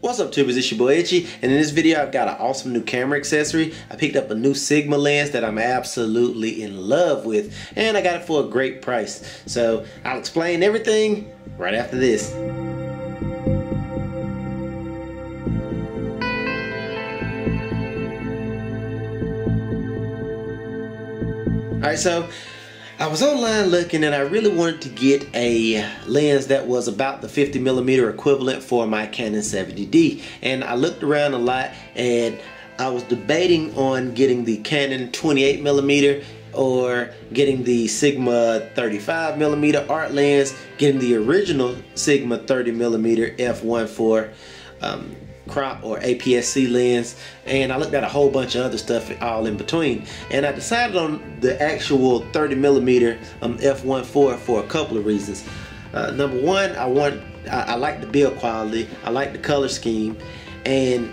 What's up, tubers? It's your boy Itchy, and in this video I've got an awesome new camera accessory. I picked up a new Sigma lens that I'm absolutely in love with, and I got it for a great price. So I'll explain everything right after this. Alright, so I was online looking and I really wanted to get a lens that was about the 50mm equivalent for my Canon 70D, and I looked around a lot and I was debating on getting the Canon 28mm or getting the Sigma 35mm art lens, getting the original Sigma 30mm f1.4 crop or APS-C lens, and I looked at a whole bunch of other stuff all in between, and I decided on the actual 30mm f1.4 for a couple of reasons. Number one, I like the build quality, I like the color scheme, and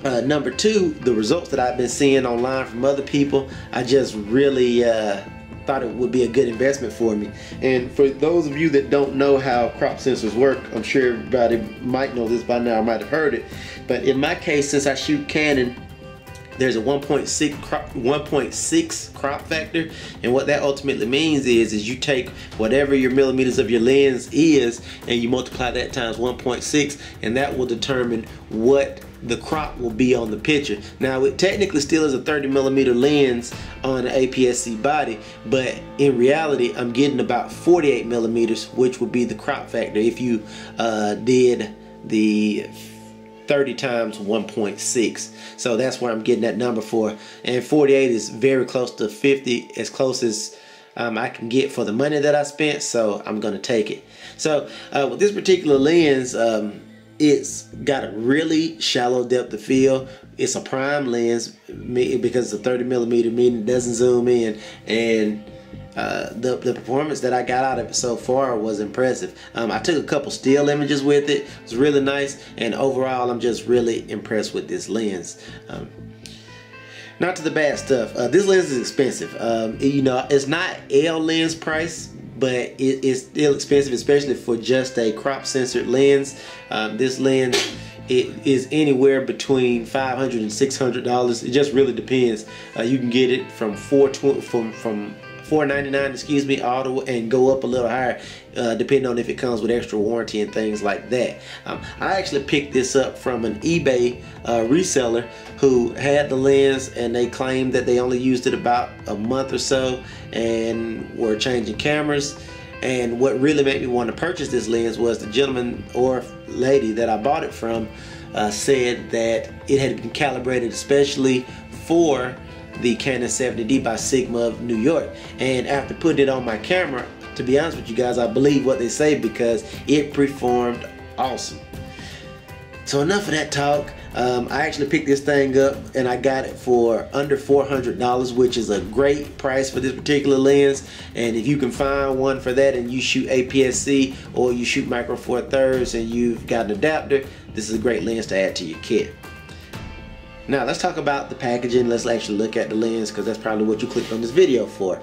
number two, the results that I've been seeing online from other people, I just really thought it would be a good investment for me. And for those of you that don't know how crop sensors work, I'm sure everybody might know this by now, I might have heard it, but in my case, since I shoot Canon, there's a 1.6 crop factor, and what that ultimately means is you take whatever your millimeters of your lens is and you multiply that times 1.6, and that will determine what the crop will be on the picture. Now, it technically still is a 30mm lens on an APS-C body, but in reality I'm getting about 48mm, which would be the crop factor if you did the 30 times 1.6. So that's where I'm getting that number for, and 48 is very close to 50, as close as I can get for the money that I spent, so I'm gonna take it. So with this particular lens, it's got a really shallow depth of field. It's a prime lens because it's a 30mm, meaning it doesn't zoom in, and the performance that I got out of it so far was impressive. I took a couple still images with it. It was really nice, and overall I'm just really impressed with this lens. Not to the bad stuff. This lens is expensive. You know, it's not L lens price, but it's still expensive, especially for just a crop censored lens. This lens, it is anywhere between $500 and $600. It just really depends. You can get it from $499, excuse me, all the way, and go up a little higher, depending on if it comes with extra warranty and things like that. I actually picked this up from an eBay reseller who had the lens, and they claimed that they only used it about a month or so and were changing cameras. And what really made me want to purchase this lens was the gentleman or lady that I bought it from said that it had been calibrated especially for the Canon 70D by Sigma of New York. And after putting it on my camera, to be honest with you guys, I believe what they say because it performed awesome. So enough of that talk. I actually picked this thing up and I got it for under $400, which is a great price for this particular lens. And if you can find one for that and you shoot APS-C or you shoot micro four thirds and you've got an adapter, this is a great lens to add to your kit. Now let's talk about the packaging. Let's actually look at the lens, because that's probably what you clicked on this video for.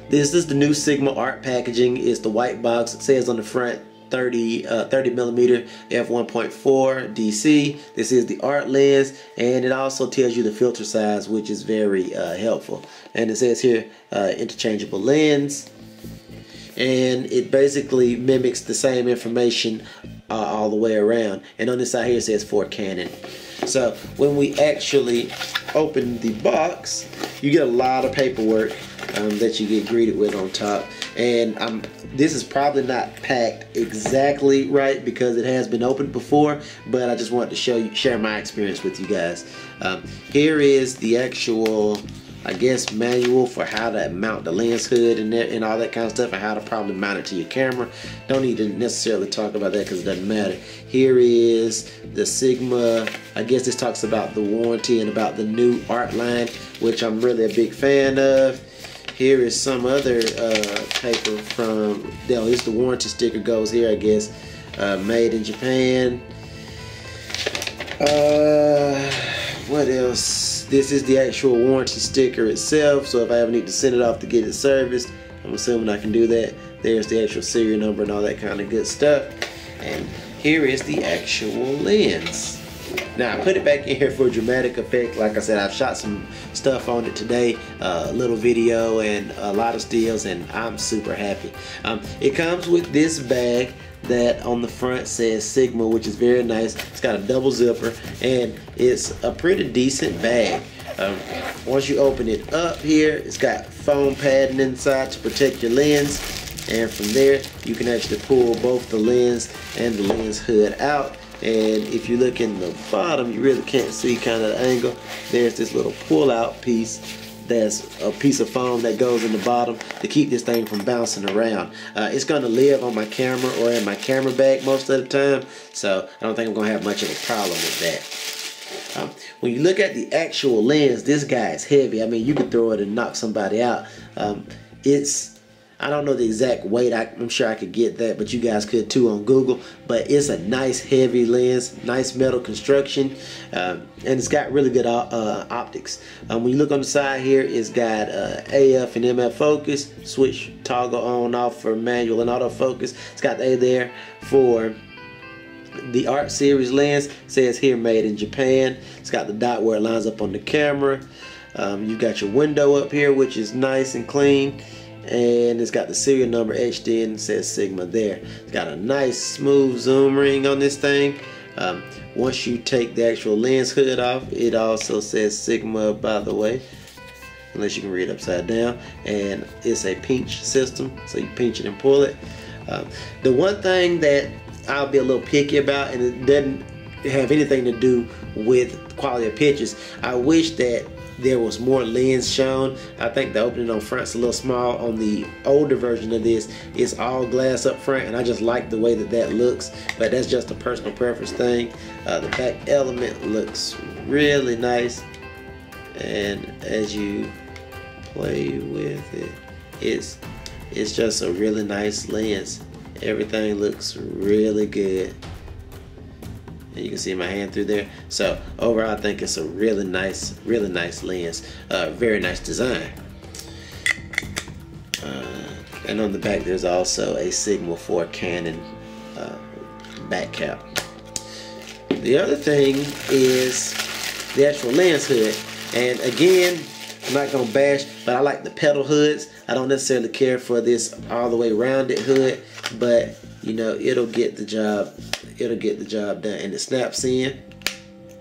This is the new Sigma art packaging. It's the white box. It says on the front 30mm f1.4 DC. This is the art lens, and it also tells you the filter size, which is very helpful. And it says here interchangeable lens, and it basically mimics the same information all the way around. And on this side here it says for Canon. So when we actually open the box, you get a lot of paperwork that you get greeted with on top. And this is probably not packed exactly right because it has been opened before, but I just wanted to share my experience with you guys. Here is the actual, I guess, manual for how to mount the lens hood and all that kind of stuff, and how to probably mount it to your camera. Don't need to necessarily talk about that because it doesn't matter. Here is the Sigma. I guess this talks about the warranty and about the new art line, which I'm really a big fan of. Here is some other paper from, it's the warranty sticker goes here, I guess. Made in Japan. What else? This is the actual warranty sticker itself, so if I ever need to send it off to get it serviced, I'm assuming I can do that. There's the actual serial number and all that kind of good stuff. And here is the actual lens. Now I put it back in here for dramatic effect. Like I said, I've shot some stuff on it today, a little video and a lot of stills, and I'm super happy. It comes with this bag that on the front says Sigma, which is very nice. It's got a double zipper and it's a pretty decent bag. Once you open it up here, it's got foam padding inside to protect your lens, and from there you can actually pull both the lens and the lens hood out. And if you look in the bottom, you really can't see kind of the angle. There's this little pull out piece. That's a piece of foam that goes in the bottom to keep this thing from bouncing around. It's going to live on my camera or in my camera bag most of the time, so I don't think I'm going to have much of a problem with that. When you look at the actual lens, this guy is heavy. I mean, you could throw it and knock somebody out. I don't know the exact weight. I'm sure I could get that, but you guys could too on Google. But it's a nice heavy lens, nice metal construction, and it's got really good optics. When you look on the side here, it's got AF and MF focus, switch toggle on off for manual and autofocus. It's got the A there for the Art Series lens. It says here made in Japan. It's got the dot where it lines up on the camera. You've got your window up here, which is nice and clean. And it's got the serial number etched in and says Sigma there. It's got a nice smooth zoom ring on this thing. Once you take the actual lens hood off, it also says Sigma, by the way, unless you can read upside down. And it's a pinch system, so you pinch it and pull it. The one thing that I'll be a little picky about, and it doesn't have anything to do with quality of pictures, I wish that there was more lens shown. I think the opening on front's a little small. On the older version of this, it's all glass up front, and I just like the way that that looks, but that's just a personal preference thing. The back element looks really nice, and as you play with it, it's just a really nice lens. Everything looks really good. And you can see my hand through there. So overall, I think it's a really nice lens. Very nice design. And on the back, there's also a Sigma 4 Canon back cap. The other thing is the actual lens hood. And again, I'm not gonna bash, but I like the pedal hoods. I don't necessarily care for this all the way rounded hood, but you know, it'll get the job done, and it snaps in.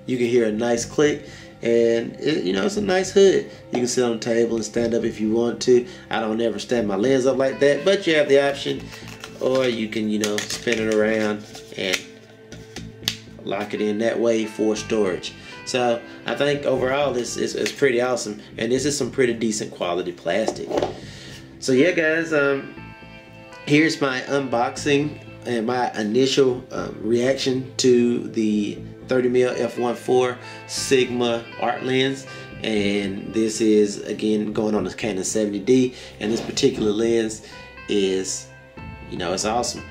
You can hear a nice click, and it's a nice hood. You can sit on the table and stand up if you want to. I don't ever stand my lens up like that, but you have the option, or you can spin it around and lock it in that way for storage. So I think overall this is pretty awesome, and this is some pretty decent quality plastic. So yeah, guys, here's my unboxing and my initial reaction to the 30mm f1.4 Sigma art lens. And this is again going on the Canon 70D, and this particular lens is, it's awesome.